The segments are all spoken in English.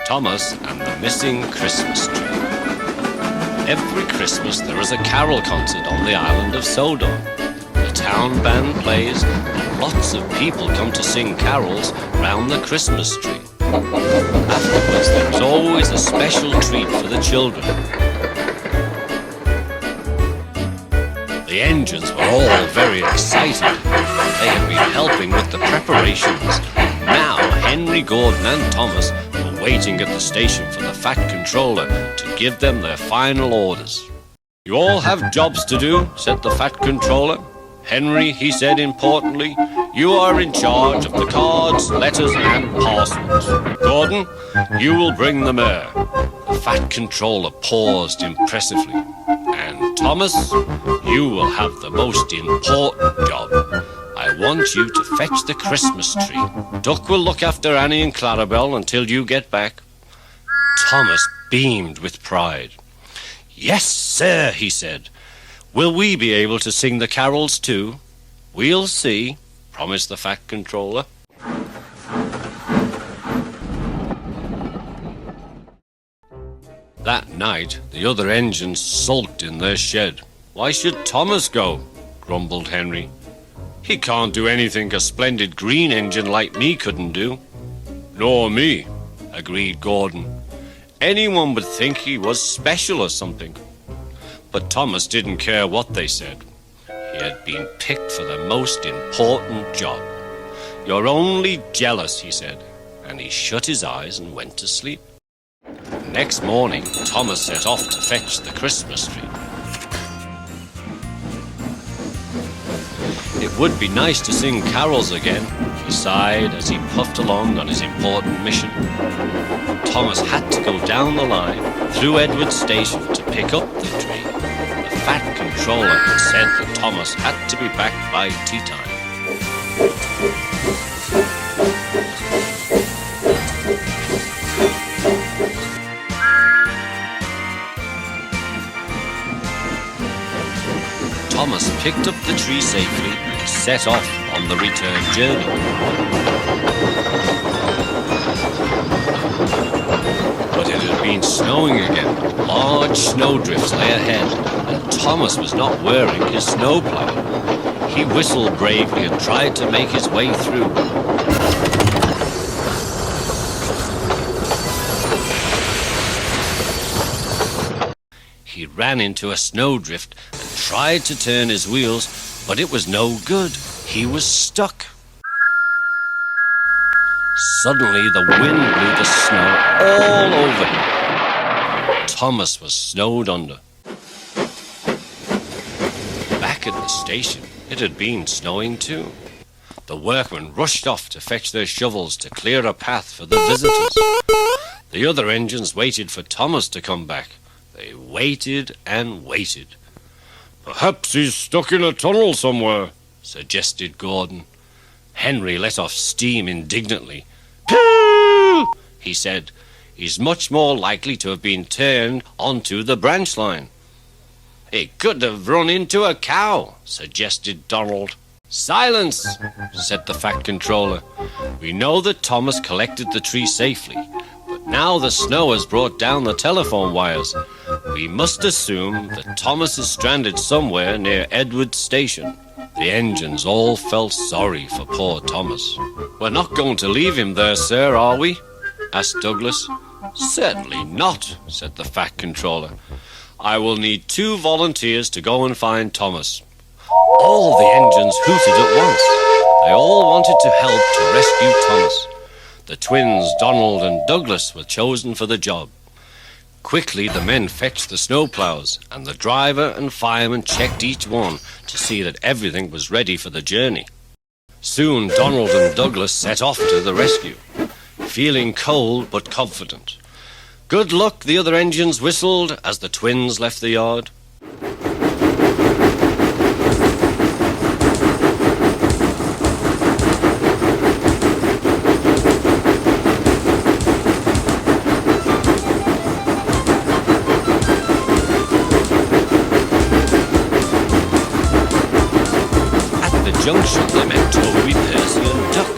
Thomas and the Missing Christmas Tree. Every Christmas there is a carol concert on the island of Sodor. The town band plays and lots of people come to sing carols round the Christmas tree. Afterwards there's always a special treat for the children. The engines were all very excited. They had been helping with the preparations. Now Henry, Gordon and Thomas were waiting at the station for the Fat Controller to give them their final orders. "You all have jobs to do," said the Fat Controller. "Henry," he said importantly, "you are in charge of the cards, letters and parcels. Gordon, you will bring the mare." The Fat Controller paused impressively. "And Thomas, you will have the most important job. I want you to fetch the Christmas tree. Duck will look after Annie and Clarabelle until you get back." Thomas beamed with pride. "Yes, sir," he said. "Will we be able to sing the carols too?" "We'll see," promised the Fat Controller. That night, the other engines sulked in their shed. "Why should Thomas go?" grumbled Henry. "He can't do anything a splendid green engine like me couldn't do." "Nor me," agreed Gordon. "Anyone would think he was special or something." But Thomas didn't care what they said. He had been picked for the most important job. "You're only jealous," he said, and he shut his eyes and went to sleep. Next morning, Thomas set off to fetch the Christmas tree. It would be nice to sing carols again, he sighed as he puffed along on his important mission. Thomas had to go down the line through Edward's station to pick up the tree. The Fat Controller had said that Thomas had to be back by tea time. Thomas picked up the tree safely and set off on the return journey. But it had been snowing again. Large snowdrifts lay ahead, and Thomas was not wearing his snowplow. He whistled bravely and tried to make his way through. He ran into a snowdrift and tried to turn his wheels, but it was no good. He was stuck. Suddenly the wind blew the snow all over him. Thomas was snowed under. Back at the station, it had been snowing too. The workmen rushed off to fetch their shovels to clear a path for the visitors. The other engines waited for Thomas to come back. They waited and waited. "Perhaps he's stuck in a tunnel somewhere," suggested Gordon. Henry let off steam indignantly. "Pooh!" he said. "He's much more likely to have been turned onto the branch line." "He could have run into a cow," suggested Donald. "Silence," said the Fat Controller. "We know that Thomas collected the tree safely, but now the snow has brought down the telephone wires. We must assume that Thomas is stranded somewhere near Edward's station." The engines all felt sorry for poor Thomas. "We're not going to leave him there, sir, are we?" asked Douglas. "Certainly not," said the Fat Controller. "I will need 2 volunteers to go and find Thomas." All the engines hooted at once. They all wanted to help to rescue Thomas. The twins, Donald and Douglas, were chosen for the job. Quickly the men fetched the snowplows, and the driver and fireman checked each one to see that everything was ready for the journey. Soon Donald and Douglas set off to the rescue, feeling cold but confident. "Good luck," the other engines whistled as the twins left the yard. Junction, they met Toby, Percy and Duck.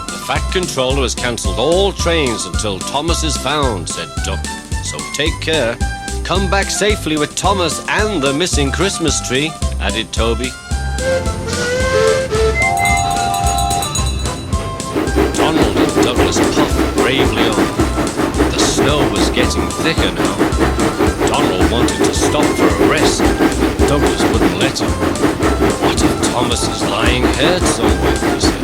The Fat Controller has cancelled all trains until Thomas is found, said Duck. So take care. Come back safely with Thomas and the missing Christmas tree, added Toby. Donald and Douglas puffed bravely on. The snow was getting thicker now. Donald wanted to stop for a rest, but Douglas wouldn't let him. What if Thomas is lying hurt somewhere, he said.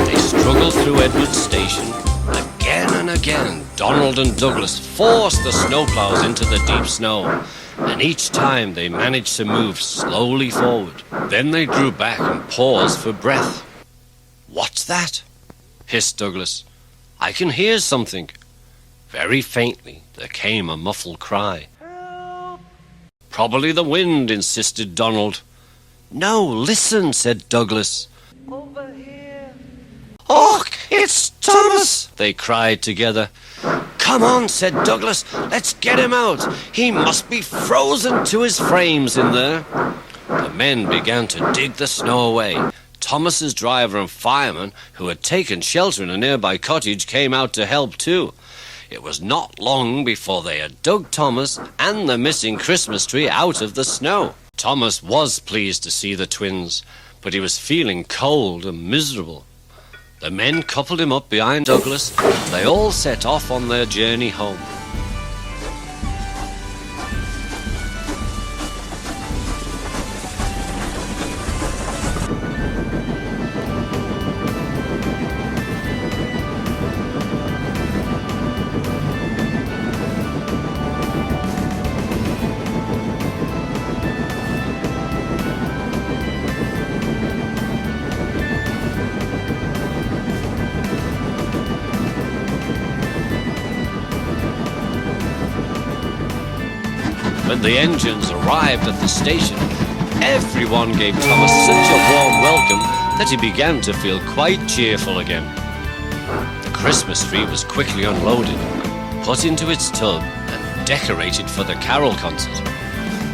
They struggled through Edward's station. Again and again, Donald and Douglas forced the snowplows into the deep snow, and each time they managed to move slowly forward. Then they drew back and paused for breath. What's that? Hissed Douglas. I can hear something. Very faintly, there came a muffled cry. Help! Probably the wind, insisted Donald. No, listen, said Douglas. Over here. Oh, it's Thomas, they cried together. Come on, said Douglas. Let's get him out. He must be frozen to his frames in there. The men began to dig the snow away. Thomas's driver and fireman, who had taken shelter in a nearby cottage, came out to help too. It was not long before they had dug Thomas and the missing Christmas tree out of the snow. Thomas was pleased to see the twins, but he was feeling cold and miserable. The men coupled him up behind Douglas, and they all set off on their journey home. When the engines arrived at the station, everyone gave Thomas such a warm welcome that he began to feel quite cheerful again. The Christmas tree was quickly unloaded, put into its tub, and decorated for the carol concert.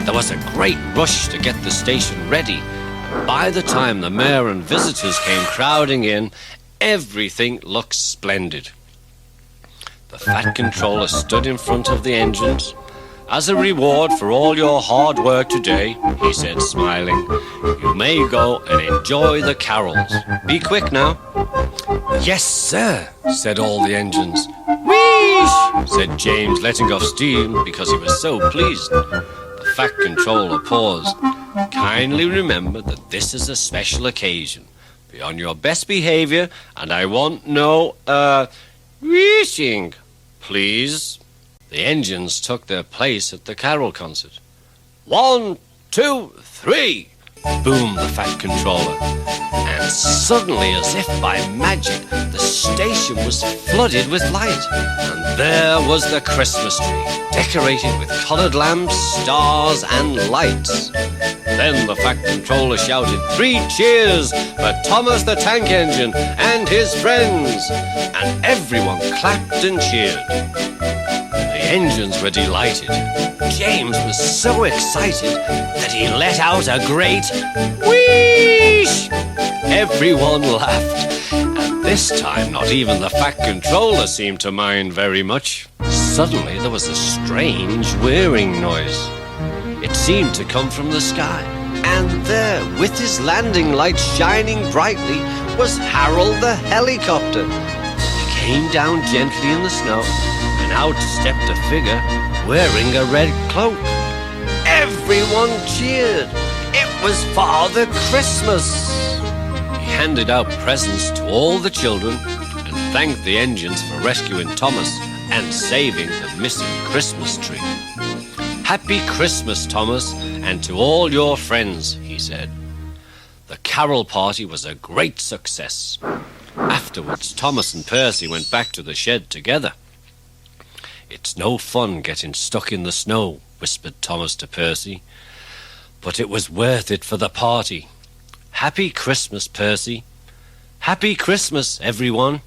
There was a great rush to get the station ready, and by the time the mayor and visitors came crowding in, everything looked splendid. The Fat Controller stood in front of the engines. As a reward for all your hard work today, he said, smiling, you may go and enjoy the carols. Be quick now. Yes, sir, said all the engines. Wheesh, said James, letting off steam because he was so pleased. The Fat Controller paused. Kindly remember that this is a special occasion. Be on your best behavior, and I want no, wheeshing, please. The engines took their place at the carol concert. 1, 2, 3, boomed the Fat Controller. And suddenly, as if by magic, the station was flooded with light. And there was the Christmas tree, decorated with coloured lamps, stars, and lights. Then the Fat Controller shouted 3 cheers for Thomas the Tank Engine and his friends. And everyone clapped and cheered. The engines were delighted. James was so excited that he let out a great wheesh. Everyone laughed, and this time not even the Fat Controller seemed to mind very much. Suddenly there was a strange whirring noise. It seemed to come from the sky, and there, with his landing lights shining brightly, was Harold the helicopter. He came down gently in the snow, and out stepped a figure wearing a red cloak. Everyone cheered. It was Father Christmas. He handed out presents to all the children and thanked the engines for rescuing Thomas and saving the missing Christmas tree. Happy Christmas, Thomas, and to all your friends, he said. The carol party was a great success. Afterwards, Thomas and Percy went back to the shed together. It's no fun getting stuck in the snow, whispered Thomas to Percy, but it was worth it for the party. Happy Christmas, Percy. Happy Christmas, everyone.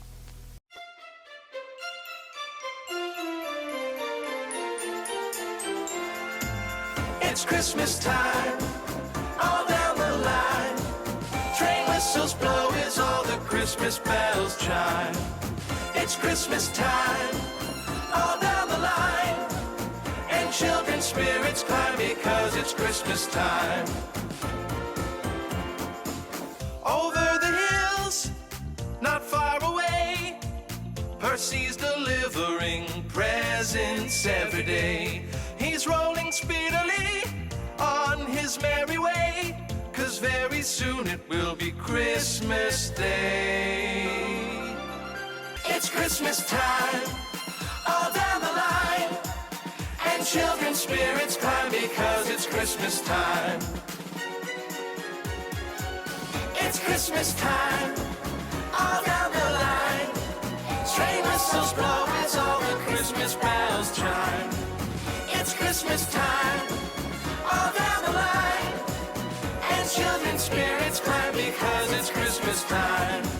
It's Christmas time, all down the line. Train whistles blow is all the Christmas Christmas bells chime. It's Christmas time, all down the line, and children's spirits climb because it's Christmas time. Over the hills, not far away, Percy's delivering presents every day. He's rolling speedily on his merry way, 'cause very soon it will be Christmas Day. It's Christmas time, all down the line, and children's spirits climb because it's Christmas time. It's Christmas time, all down the line, sleigh whistles blow as all the Christmas bells chime. It's Christmas time, all down the line, and children's spirits climb because it's Christmas time.